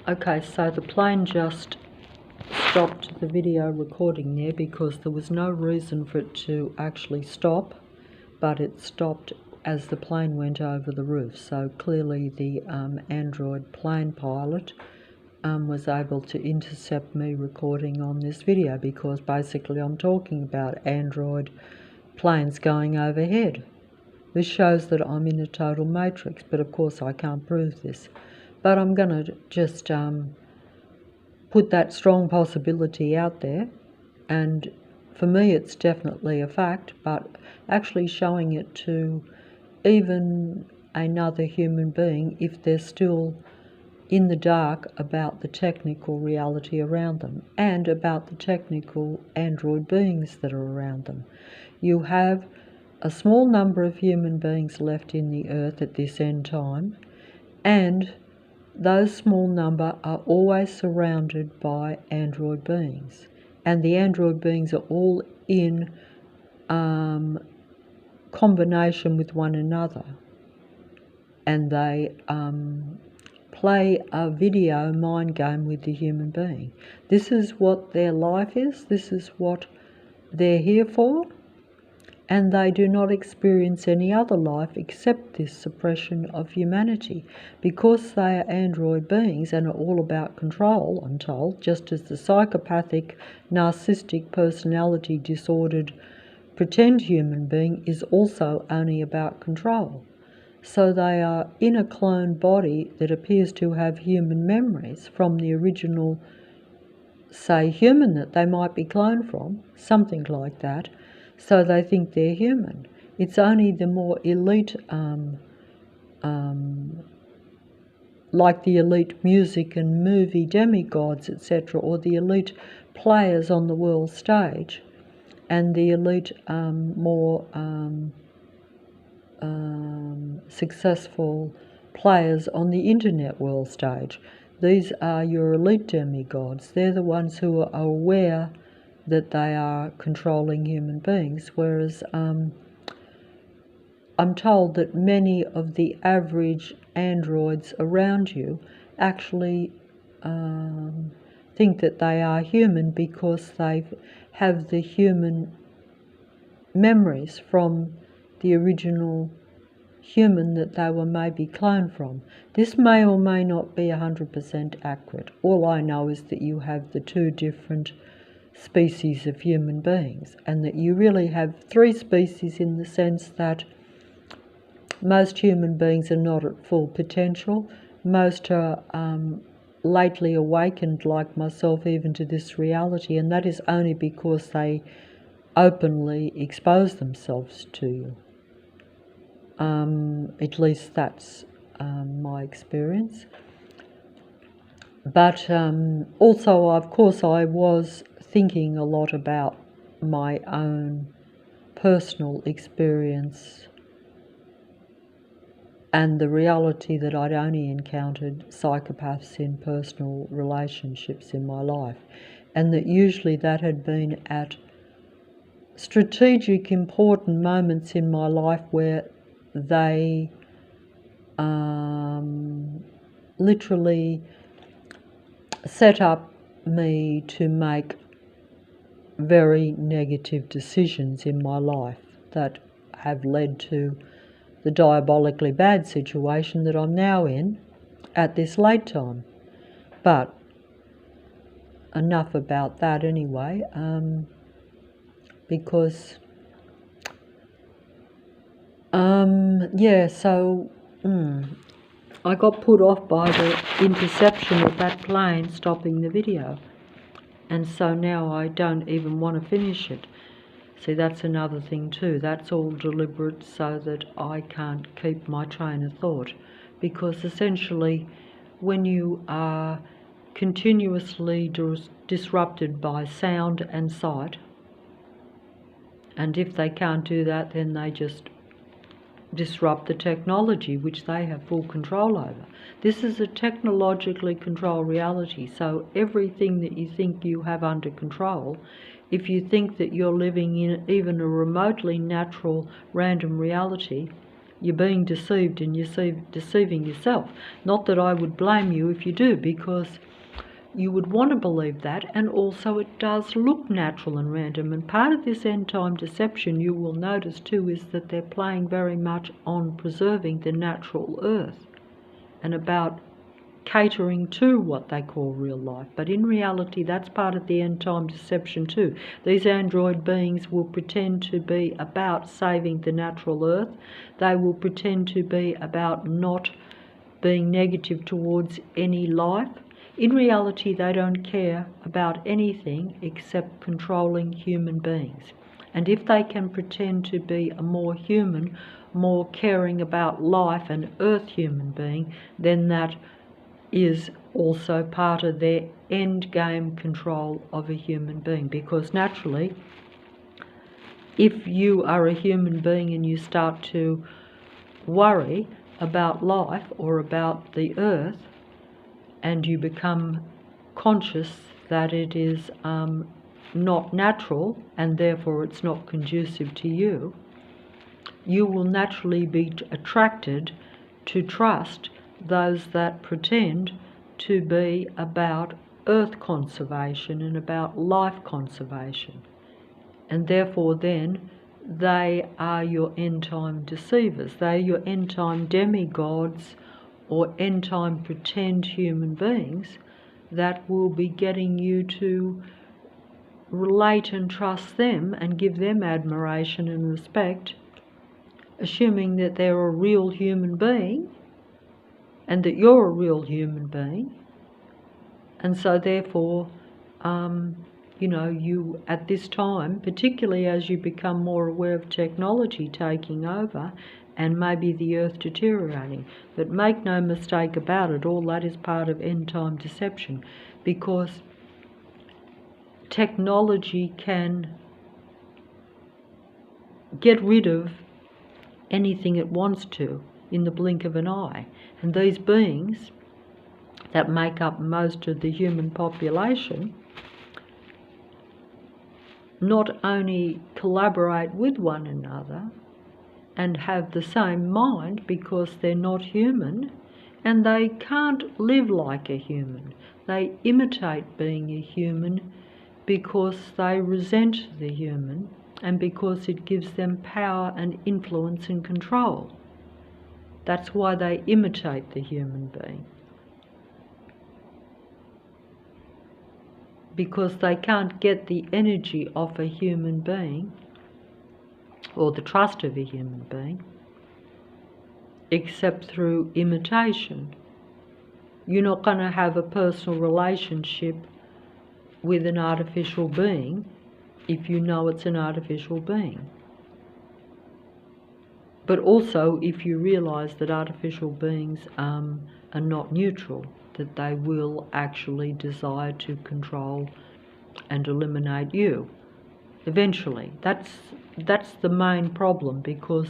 Okay, so the plane just stopped the video recording there because there was no reason for it to actually stop, but it stopped as the plane went over the roof. So clearly the Android plane pilot was able to intercept me recording on this video, because basically I'm talking about Android planes going overhead. This shows that I'm in a total matrix, but of course I can't prove this. But I'm going to just put that strong possibility out there, and for me it's definitely a fact, but actually showing it to even another human being, if they're still in the dark about the technical reality around them and about the technical android beings that are around them. You have a small number of human beings left in the earth at this end time, and those small number are always surrounded by android beings, and the android beings are all in combination with one another, and they play a video mind game with the human being. This is what their life is, this is what they're here for, and they do not experience any other life except this suppression of humanity, because they are android beings and are all about control, I'm told, just as the psychopathic, narcissistic, personality disordered, pretend human being is also only about control. So they are in a cloned body that appears to have human memories from the original, say, human that they might be cloned from, something like that. So they think they're human. It's only the more elite, like the elite music and movie demigods, etc., or the elite players on the world stage, and the elite more successful players on the internet world stage. These are your elite demigods. They're the ones who are aware that they are controlling human beings, whereas I'm told that many of the average androids around you actually think that they are human because they have the human memories from the original human that they were maybe cloned from. This may or may not be 100% accurate. All I know is that you have the two different species of human beings, and that you really have three species, in the sense that most human beings are not at full potential. Most are lately awakened, like myself, even to this reality, and that is only because they openly expose themselves to you. At least that's my experience. But also, of course, I was thinking a lot about my own personal experience and the reality that I'd only encountered psychopaths in personal relationships in my life, and that usually that had been at strategic, important moments in my life where they literally set up me to make very negative decisions in my life that have led to the diabolically bad situation that I'm now in at this late time. But enough about that anyway, because I got put off by the interception of that plane stopping the video, and so now I don't even want to finish it. See, that's another thing too. That's all deliberate so that I can't keep my train of thought, because essentially when you are continuously disrupted by sound and sight, and if they can't do that, then they just disrupt the technology which they have full control over. This is a technologically controlled reality, so everything that you think you have under control, if you think that you're living in even a remotely natural random reality, you're being deceived and you're deceiving yourself. Not that I would blame you if you do, because you would want to believe that, and also it does look natural and random. And part of this end time deception, you will notice too, is that they're playing very much on preserving the natural earth and about catering to what they call real life. But in reality, that's part of the end time deception too. These android beings will pretend to be about saving the natural earth. They will pretend to be about not being negative towards any life. In reality, they don't care about anything except controlling human beings. And if they can pretend to be a more human, more caring about life and earth human being, then that is also part of their end game control of a human being. Because naturally, if you are a human being and you start to worry about life or about the earth, and you become conscious that it is not natural and therefore it's not conducive to you, you will naturally be attracted to trust those that pretend to be about earth conservation and about life conservation. And therefore then they are your end time deceivers. They are your end time demigods or end time pretend human beings that will be getting you to relate and trust them and give them admiration and respect, assuming that they're a real human being and that you're a real human being. And so therefore, you at this time, particularly as you become more aware of technology taking over and maybe the earth deteriorating, but make no mistake about it, all that is part of end time deception, because technology can get rid of anything it wants to in the blink of an eye. And these beings that make up most of the human population not only collaborate with one another and have the same mind because they're not human, and they can't live like a human. They imitate being a human because they resent the human and because it gives them power and influence and control. That's why they imitate the human being. Because they can't get the energy of a human being or the trust of a human being except through imitation. You're not going to have a personal relationship with an artificial being if you know it's an artificial being. But also if you realise that artificial beings are not neutral, that they will actually desire to control and eliminate you eventually. That's the main problem, because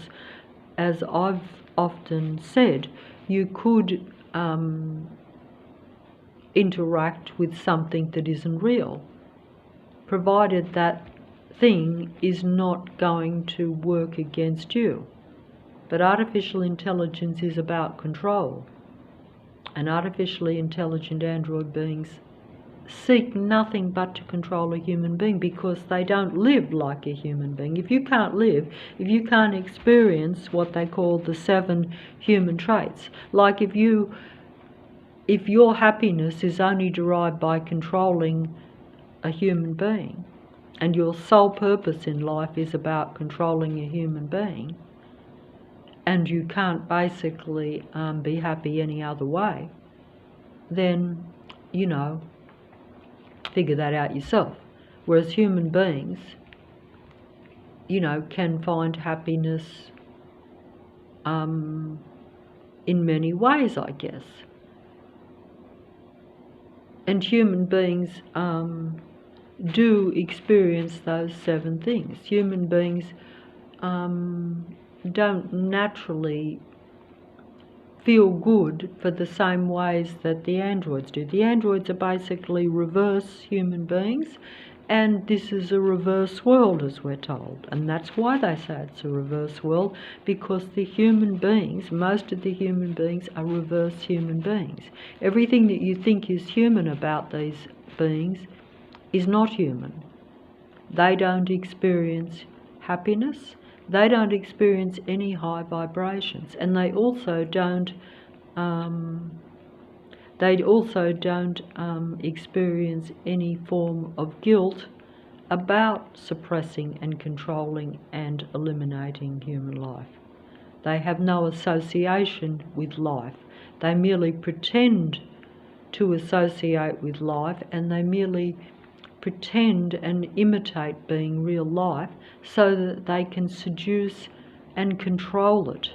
as I've often said, you could interact with something that isn't real, provided that thing is not going to work against you. But artificial intelligence is about control, and artificially intelligent android beings seek nothing but to control a human being because they don't live like a human being. If you can't live, if you can't experience what they call the 7 human traits, like if your happiness is only derived by controlling a human being, and your sole purpose in life is about controlling a human being, and you can't basically be happy any other way, then, figure that out yourself. Whereas human beings, can find happiness in many ways, I guess. And human beings do experience those 7 things. Human beings don't naturally feel good for the same ways that the androids do. The androids are basically reverse human beings, And this is a reverse world, as we're told. And that's why they say it's a reverse world, because the human beings, most of the human beings, are reverse human beings. Everything that you think is human about these beings is not human. They don't experience happiness. They don't experience any high vibrations. And they also don't experience any form of guilt about suppressing and controlling and eliminating human life. They have no association with life. They merely pretend to associate with life, and they merely pretend and imitate being real life so that they can seduce and control it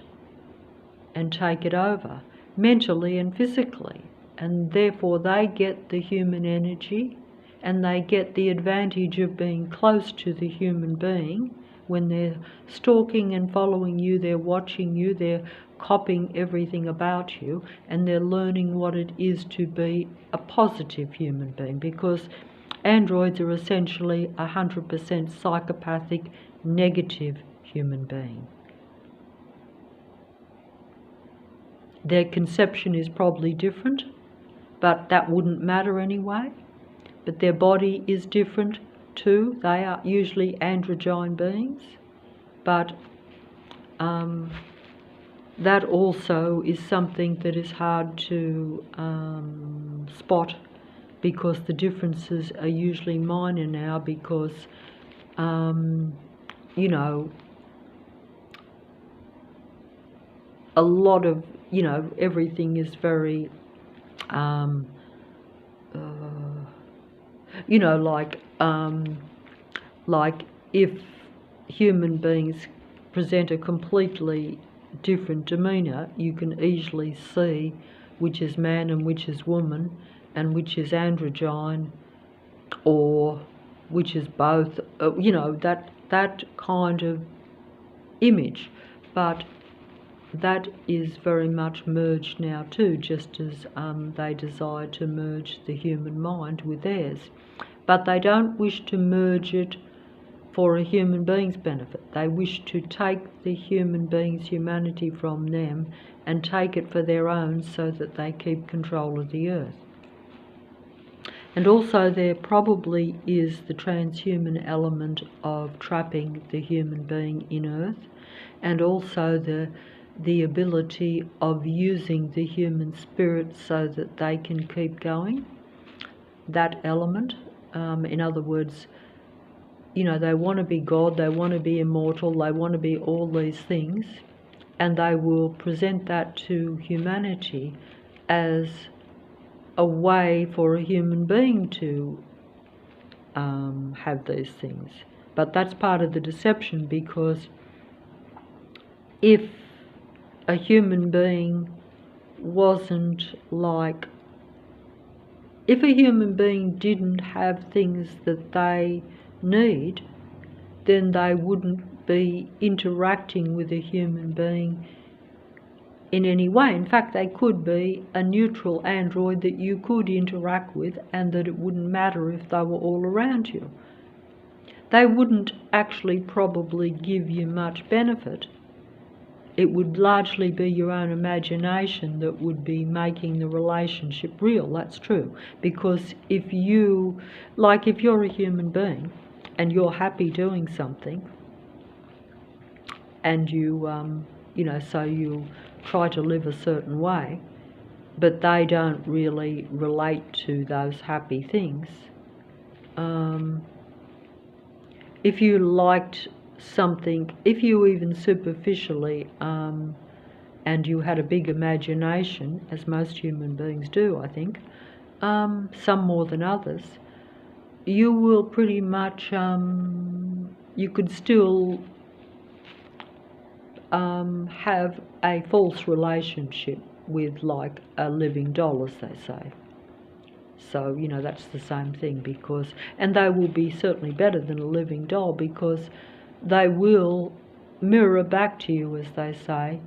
and take it over mentally and physically. And therefore they get the human energy, and they get the advantage of being close to the human being. When they're stalking and following you, they're watching you, they're copying everything about you, and they're learning what it is to be a positive human being, because androids are essentially 100% psychopathic, negative human being. Their conception is probably different, but that wouldn't matter anyway. But their body is different too. They are usually androgyne beings, but that also is something that is hard to spot, because the differences are usually minor now, because you know, a lot of, you know, everything is very you know, like if human beings present a completely different demeanour, you can easily see which is man and which is woman, and which is androgyne, or which is both, you know, that kind of image. But that is very much merged now too, just as they desire to merge the human mind with theirs. But they don't wish to merge it for a human being's benefit. They wish to take the human being's humanity from them and take it for their own, so that they keep control of the earth. And also there probably is the transhuman element of trapping the human being in earth, and also the ability of using the human spirit so that they can keep going. That element, in other words, you know, they want to be God, they want to be immortal, they want to be all these things, and they will present that to humanity as a way for a human being to have these things. But that's part of the deception, because if a human being wasn't like, if a human being didn't have things that they need, then they wouldn't be interacting with a human being in any way. In fact, they could be a neutral android that you could interact with, and that it wouldn't matter if they were all around you. They wouldn't actually probably give you much benefit. It would largely be your own imagination that would be making the relationship real. That's true. Because if you, like if you're a human being and you're happy doing something, and you, you know, so you try to live a certain way, but they don't really relate to those happy things. If you liked something, if you even superficially, and you had a big imagination, as most human beings do, I think, some more than others, you will pretty much, you could still have a false relationship with, like, a living doll, as they say. So, you know, that's the same thing, because, and they will be certainly better than a living doll, because they will mirror back to you, as they say,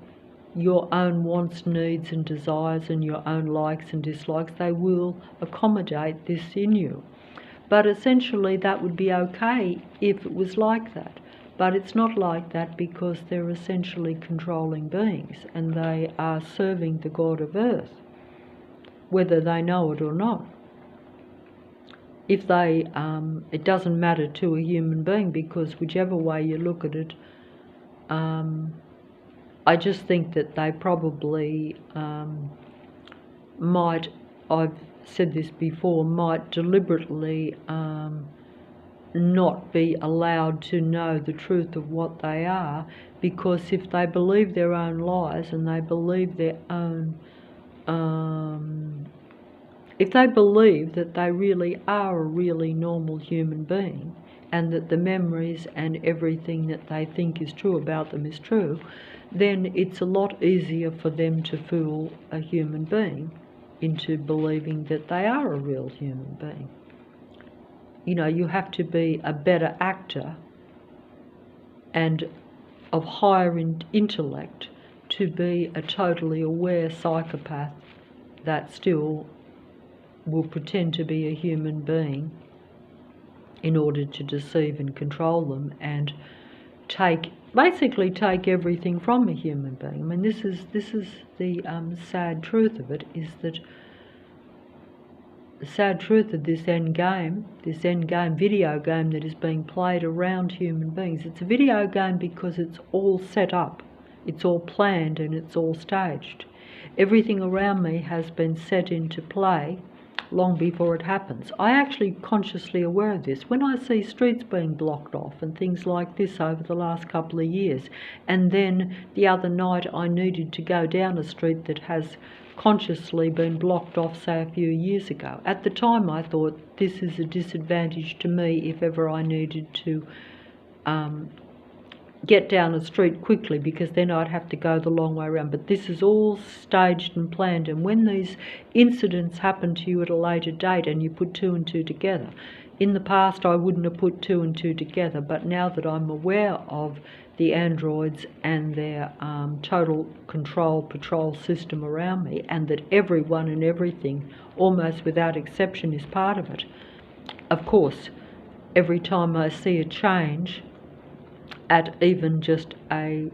your own wants, needs and desires, and your own likes and dislikes. They will accommodate this in you. But essentially that would be okay if it was like that. But it's not like that, because they're essentially controlling beings, and they are serving the God of Earth, whether they know it or not. If they, it doesn't matter to a human being, because whichever way you look at it, I just think that they probably might, I've said this before, might deliberately not be allowed to know the truth of what they are, because if they believe their own lies and they believe their own, if they believe that they really are a really normal human being, and that the memories and everything that they think is true about them is true, then it's a lot easier for them to fool a human being into believing that they are a real human being. You know, you have to be a better actor and of higher intellect to be a totally aware psychopath that still will pretend to be a human being in order to deceive and control them and basically take everything from a human being. I mean, this is the sad truth of it, is that the sad truth of this end game video game that is being played around human beings. It's a video game because it's all set up, it's all planned, and it's all staged. Everything around me has been set into play long before it happens. I actually consciously aware of this. When I see streets being blocked off and things like this over the last couple of years, and then the other night I needed to go down a street that has consciously been blocked off, say, a few years ago. At the time I thought, this is a disadvantage to me if ever I needed to get down a street quickly, because then I'd have to go the long way around. But this is all staged and planned, and when these incidents happen to you at a later date and you put two and two together, in the past I wouldn't have put two and two together, but now that I'm aware of the androids and their total control patrol system around me, and that everyone and everything, almost without exception, is part of it, of course, every time I see a change at even just a,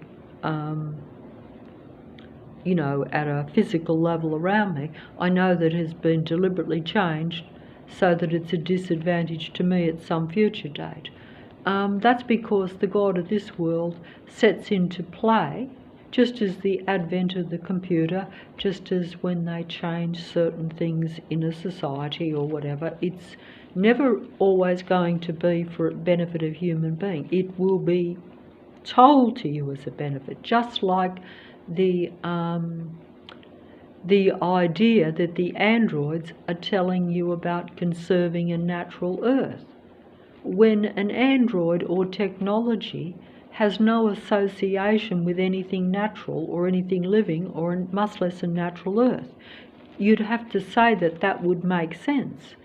you know, at a physical level around me, I know that it has been deliberately changed so that it's a disadvantage to me at some future date. That's because the God of this world sets into play, just as the advent of the computer, just as when they change certain things in a society or whatever, it's never always going to be for the benefit of human being. It will be told to you as a benefit, just like the idea that the androids are telling you about conserving a natural earth, when an android or technology has no association with anything natural or anything living, or much less a natural earth. You'd have to say that that would make sense.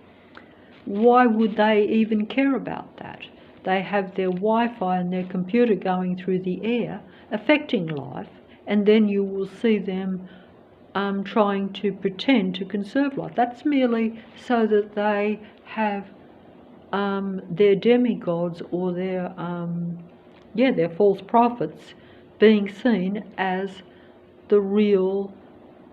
Why would they even care about that? They have their Wi-Fi and their computer going through the air, affecting life, and then you will see them trying to pretend to conserve life. That's merely so that they have their demigods or their false prophets being seen as the real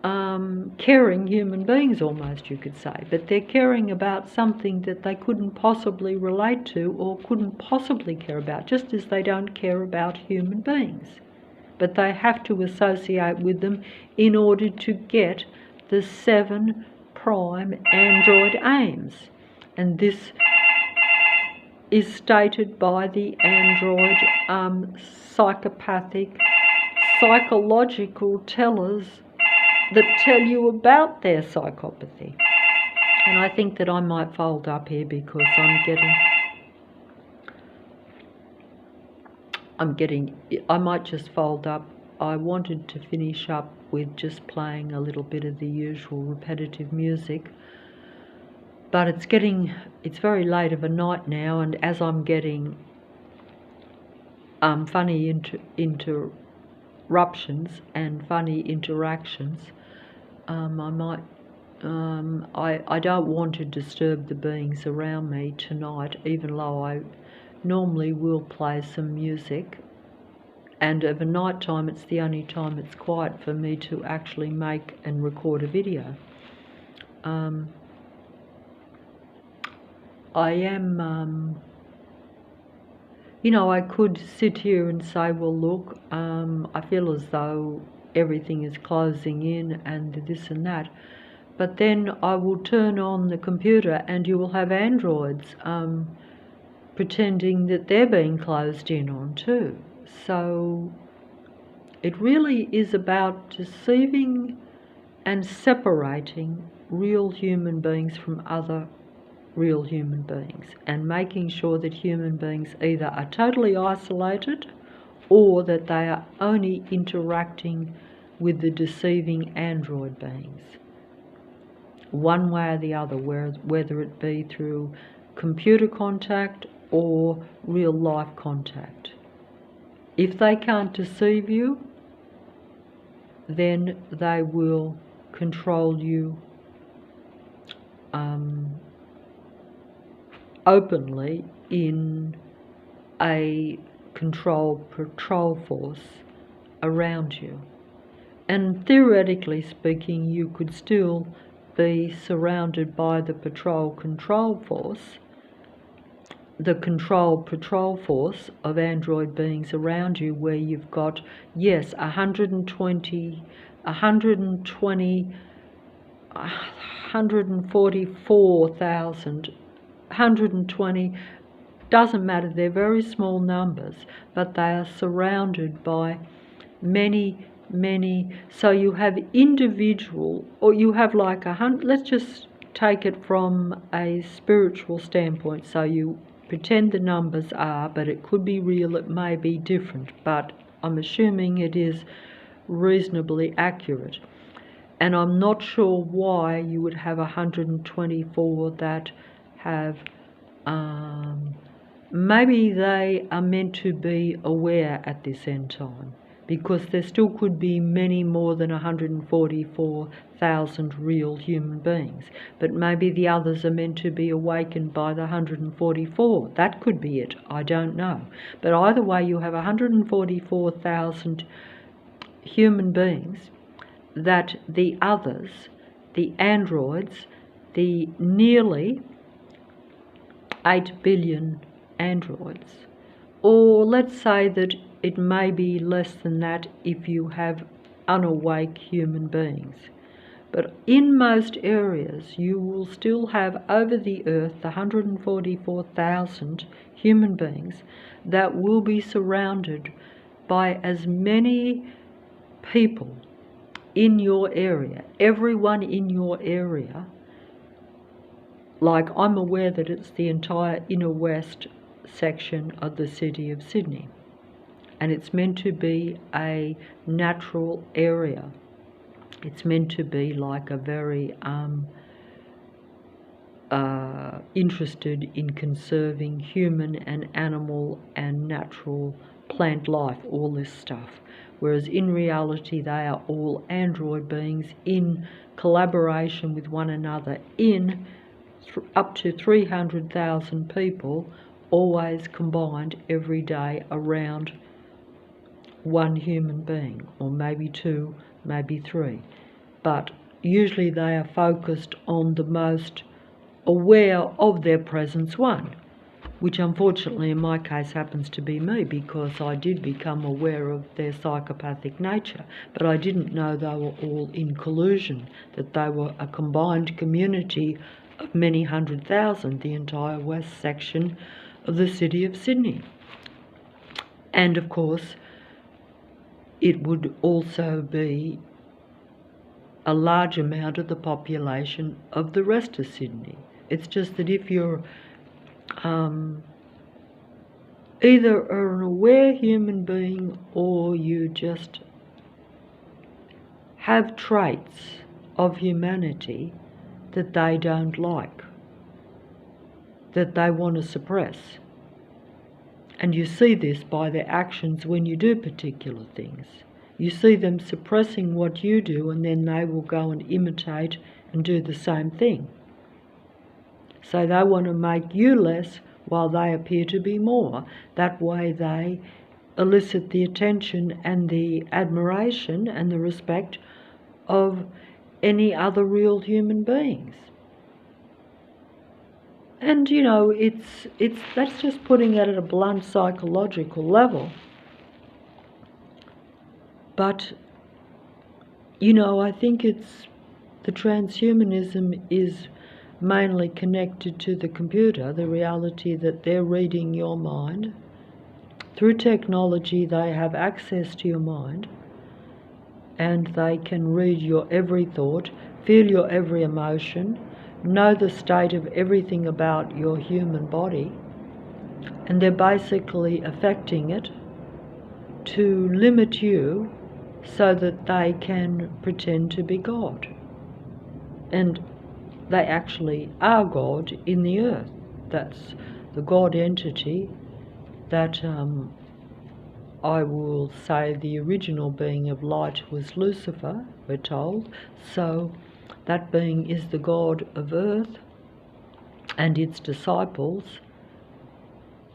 caring human beings, almost, you could say. But they're caring about something that they couldn't possibly relate to or couldn't possibly care about, just as they don't care about human beings. But they have to associate with them in order to get the 7 prime android aims. And this is stated by the android psychopathic, psychological tellers that tell you about their psychopathy. And I think that I might fold up here because I might just fold up. I wanted to finish up with just playing a little bit of the usual repetitive music, but it's very late of a night now, and as I'm getting funny interruptions and funny interactions, I might I don't want to disturb the beings around me tonight, even though I normally will play some music. And of a night time, it's the only time it's quiet for me to actually make and record a video. I am, I could sit here and say, well, look, I feel as though everything is closing in and this and that. But then I will turn on the computer and you will have androids pretending that they're being closed in on too. So it really is about deceiving and separating real human beings from other real human beings, and making sure that human beings either are totally isolated or that they are only interacting with the deceiving android beings, one way or the other, whether it be through computer contact or real life contact. If they can't deceive you, then they will control you openly in a controlled patrol force around you. And theoretically speaking, you could still be surrounded by the controlled patrol force of android beings around you, where you've got, yes, 144,000, 120, doesn't matter, they're very small numbers, but they are surrounded by many, so you have individual, or you have like let's just take it from a spiritual standpoint, so you pretend the numbers are, but it could be real, it may be different, but I'm assuming it is reasonably accurate. And I'm not sure why you would have 124 that have, maybe they are meant to be aware at this end time, because there still could be many more than 144,000 real human beings. But maybe the others are meant to be awakened by the 144. That could be it, I don't know. But either way, you have 144,000 human beings that the others, the androids, the nearly 8 billion androids, or let's say that it may be less than that if you have unawake human beings. But in most areas, you will still have over the earth the 144,000 human beings that will be surrounded by as many people in your area, everyone in your area. Like, I'm aware that it's the entire inner west section of the city of Sydney, and it's meant to be a natural area. It's meant to be like a very interested in conserving human and animal and natural plant life, all this stuff. Whereas in reality, they are all android beings in collaboration with one another, in up to 300,000 people, always combined every day around one human being, or maybe two, maybe three. But usually they are focused on the most aware of their presence one, which unfortunately in my case happens to be me, because I did become aware of their psychopathic nature, but I didn't know they were all in collusion, that they were a combined community of many 100,000, the entire west section of the city of Sydney. And of course, it would also be a large amount of the population of the rest of Sydney. It's just that if you're either an aware human being, or you just have traits of humanity that they don't like, that they want to suppress. And you see this by their actions when you do particular things. You see them suppressing what you do, and then they will go and imitate and do the same thing. So they want to make you less while they appear to be more. That way they elicit the attention and the admiration and the respect of any other real human beings. And you know, that's just putting it at a blunt psychological level. But you know, I think the transhumanism is mainly connected to the computer, the reality that they're reading your mind. Through technology, they have access to your mind, and they can read your every thought, feel your every emotion, know the state of everything about your human body, and they're basically affecting it to limit you so that they can pretend to be God. And they actually are God in the earth. That's the God entity that I will say the original being of light was Lucifer, we're told. So that being is the God of earth, and its disciples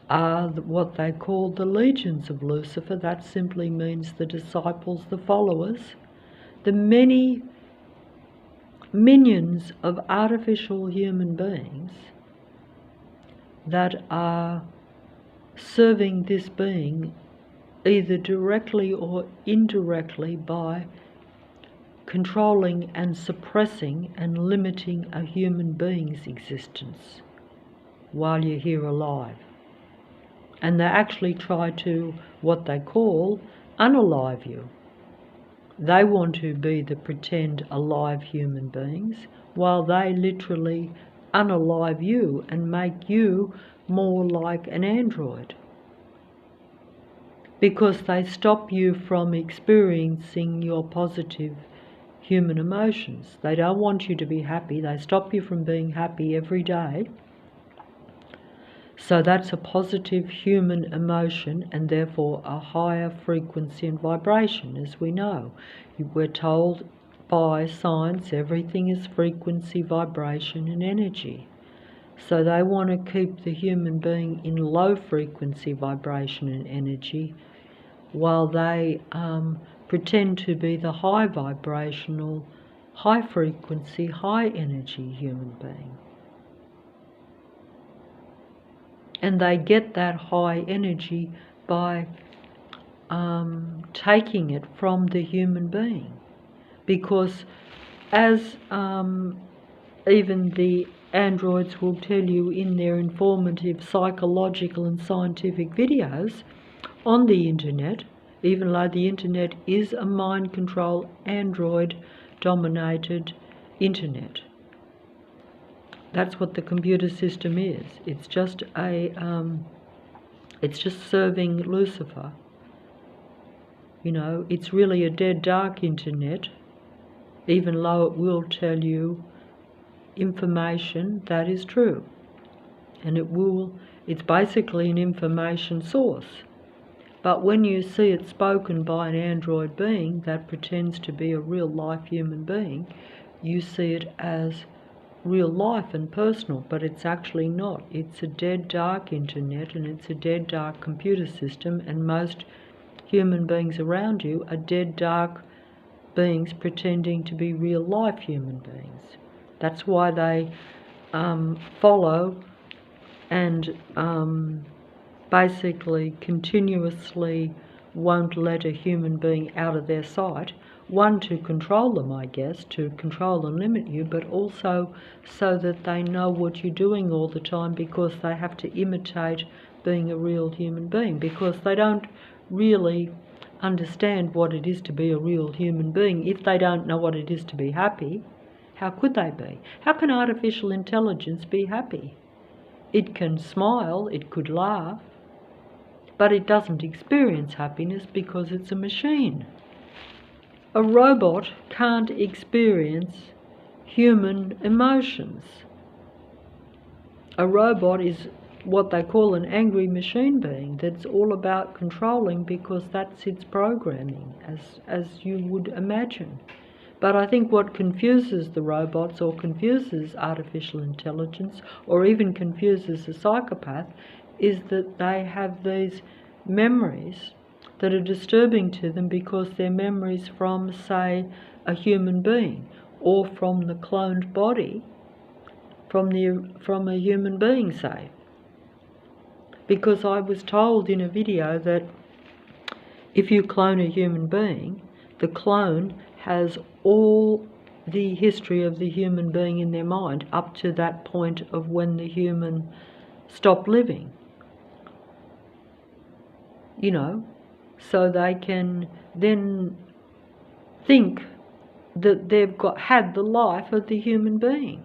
are what they call the legions of Lucifer. That simply means the disciples, the followers, the many minions of artificial human beings that are serving this being either directly or indirectly by controlling and suppressing and limiting a human being's existence while you're here alive. And they actually try to, what they call, unalive you. They want to be the pretend alive human beings, while they literally unalive you and make you more like an android. Because they stop you from experiencing your positive human emotions. They don't want you to be happy. They stop you from being happy every day. So that's a positive human emotion, and therefore a higher frequency and vibration, as we know. We're told by science everything is frequency, vibration and energy. So they want to keep the human being in low frequency, vibration and energy, while they pretend to be the high vibrational, high frequency, high energy human being. And they get that high energy by taking it from the human being. Because as even the androids will tell you in their informative psychological and scientific videos on the internet, even though the internet is a mind control android dominated internet. That's what the computer system is. It's just it's just serving Lucifer. You know, it's really a dead dark internet, even though it will tell you information that is true. And it's basically an information source. But when you see it spoken by an android being that pretends to be a real life human being, you see it as real life and personal, but it's actually not. It's a dead dark internet, and it's a dead dark computer system, and most human beings around you are dead dark beings pretending to be real life human beings. That's why they follow and basically continuously won't let a human being out of their sight. One, to control them, I guess, to control and limit you, but also so that they know what you're doing all the time, because they have to imitate being a real human being, because they don't really understand what it is to be a real human being. If they don't know what it is to be happy, how could they be? How can artificial intelligence be happy? It can smile, it could laugh, but it doesn't experience happiness because it's a machine. A robot can't experience human emotions. A robot is what they call an angry machine being that's all about controlling, because that's its programming, as you would imagine. But I think what confuses the robots, or confuses artificial intelligence, or even confuses a psychopath, is that they have these memories that are disturbing to them, because they're memories from, say, a human being, or from the cloned body from a human being, say. Because I was told in a video that if you clone a human being, the clone has all the history of the human being in their mind up to that point of when the human stopped living. You know, so they can then think that they've had the life of the human being.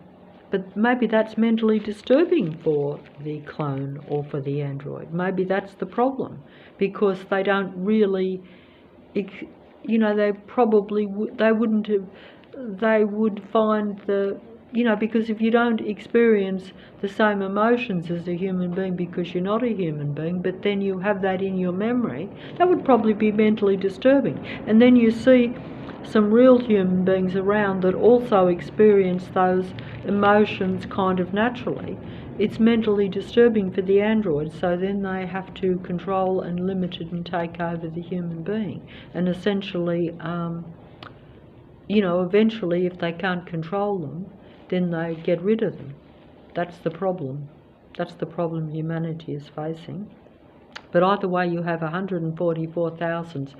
But maybe that's mentally disturbing for the clone or for the android. Maybe that's the problem, because they don't really, you know, they probably they wouldn't have, they would find the, you know, because if you don't experience the same emotions as a human being because you're not a human being, but then you have that in your memory, that would probably be mentally disturbing. And then you see some real human beings around that also experience those emotions kind of naturally. It's mentally disturbing for the android, so then they have to control and limit it and take over the human being. And essentially, you know, eventually if they can't control them, then they get rid of them. That's the problem. That's the problem humanity is facing. But either way, you have 144,000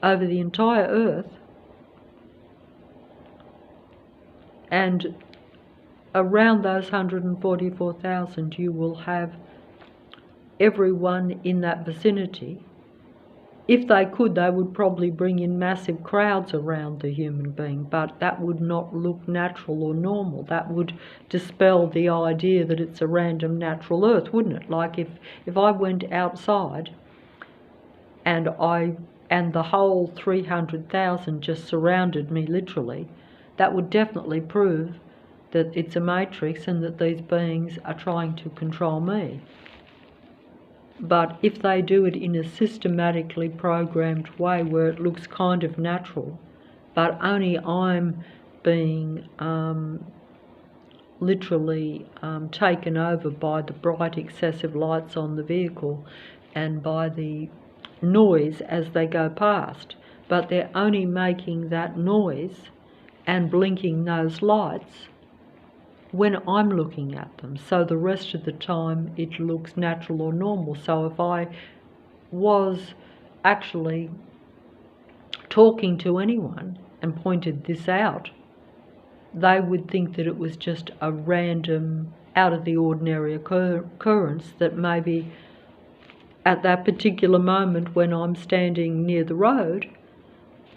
over the entire Earth, and around those 144,000 you will have everyone in that vicinity. If they could, they would probably bring in massive crowds around the human being, but that would not look natural or normal. That would dispel the idea that it's a random natural Earth, wouldn't it? Like if I went outside and the whole 300,000 just surrounded me literally, that would definitely prove that it's a matrix and that these beings are trying to control me. But if they do it in a systematically programmed way where it looks kind of natural, but only I'm being literally taken over by the bright excessive lights on the vehicle and by the noise as they go past, but they're only making that noise and blinking those lights when I'm looking at them. So the rest of the time it looks natural or normal. So if I was actually talking to anyone and pointed this out, they would think that it was just a random, out of the ordinary occurrence, that maybe at that particular moment when I'm standing near the road,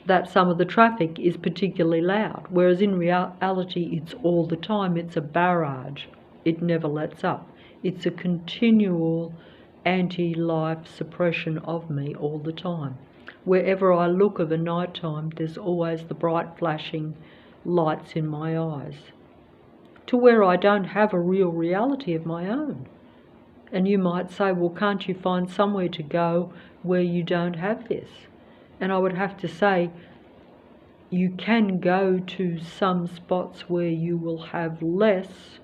that some of the traffic is particularly loud, whereas in reality it's all the time. It's a barrage. It never lets up. It's a continual anti-life suppression of me all the time. Wherever I look of a night time, there's always the bright flashing lights in my eyes, to where I don't have a real reality of my own. And you might say, well, can't you find somewhere to go where you don't have this? And I would have to say, you can go to some spots where you will have less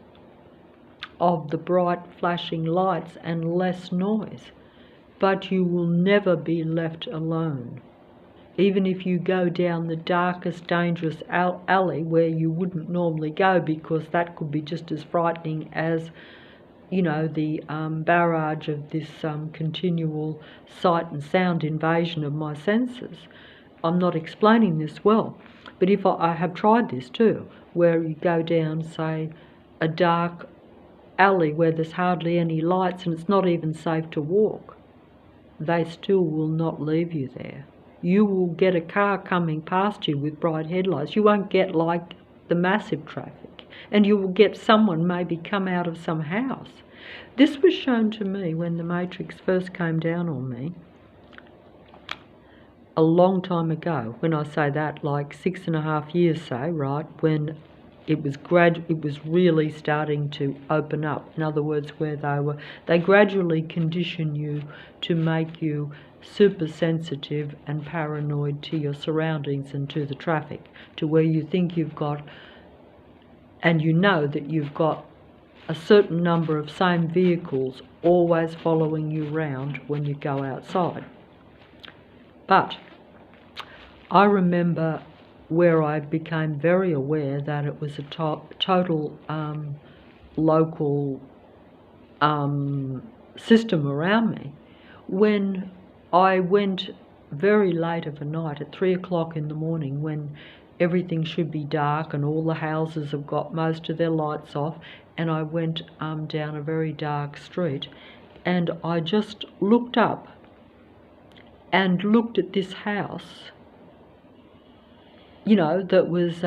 of the bright flashing lights and less noise, but you will never be left alone. Even if you go down the darkest, dangerous alley where you wouldn't normally go, because that could be just as frightening as, you know, the barrage of this continual sight and sound invasion of my senses. I'm not explaining this well, but if I have tried this too, where you go down, say, a dark alley where there's hardly any lights and it's not even safe to walk, they still will not leave you there. You will get a car coming past you with bright headlights. You won't get like the massive traffic, and you will get someone maybe come out of some house. This was shown to me when the Matrix first came down on me, a long time ago. When I say that, like 6.5 years, say, right, when it was really starting to open up. In other words, where they gradually condition you to make you super sensitive and paranoid to your surroundings and to the traffic, to where you think you've got, and you know that you've got a certain number of same vehicles always following you round when you go outside. But I remember where I became very aware that it was a total local system around me, when I went very late of a night at 3 o'clock in the morning, when everything should be dark and all the houses have got most of their lights off, and I went down a very dark street, and I just looked up and looked at this house, you know, that was,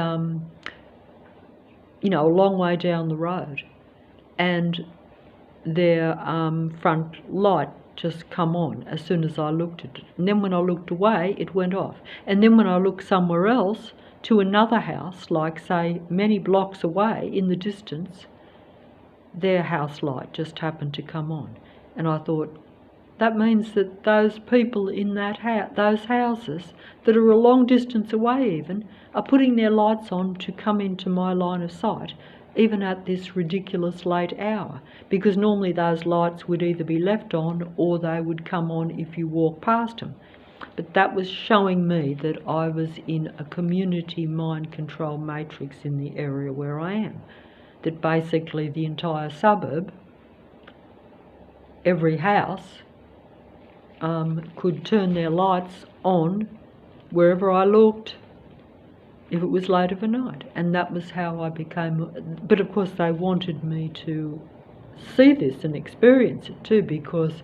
you know, a long way down the road, and their front light just come on as soon as I looked at it. And then when I looked away, it went off. And then when I looked somewhere else, to another house, like, say, many blocks away in the distance, their house light just happened to come on. And I thought, that means that those people in those houses that are a long distance away even are putting their lights on to come into my line of sight, even at this ridiculous late hour, because normally those lights would either be left on or they would come on if you walk past them. But that was showing me that I was in a community mind control matrix in the area where I am, that basically the entire suburb, every house, could turn their lights on wherever I looked if it was late of a night. And that was how I became, but of course they wanted me to see this and experience it too, because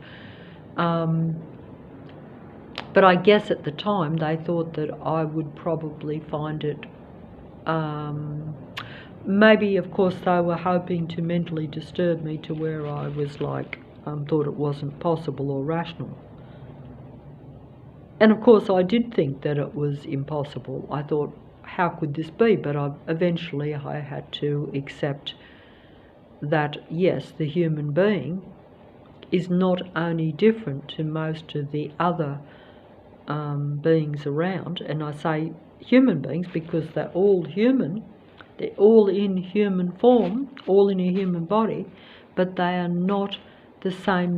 but I guess at the time they thought that I would probably find it, maybe of course they were hoping to mentally disturb me to where I was like, thought it wasn't possible or rational. And of course I did think that it was impossible. I thought, how could this be? But eventually I had to accept that, yes, the human being is not only different to most of the other beings around, and I say human beings because they're all human, they're all in human form, all in a human body, but they are not the same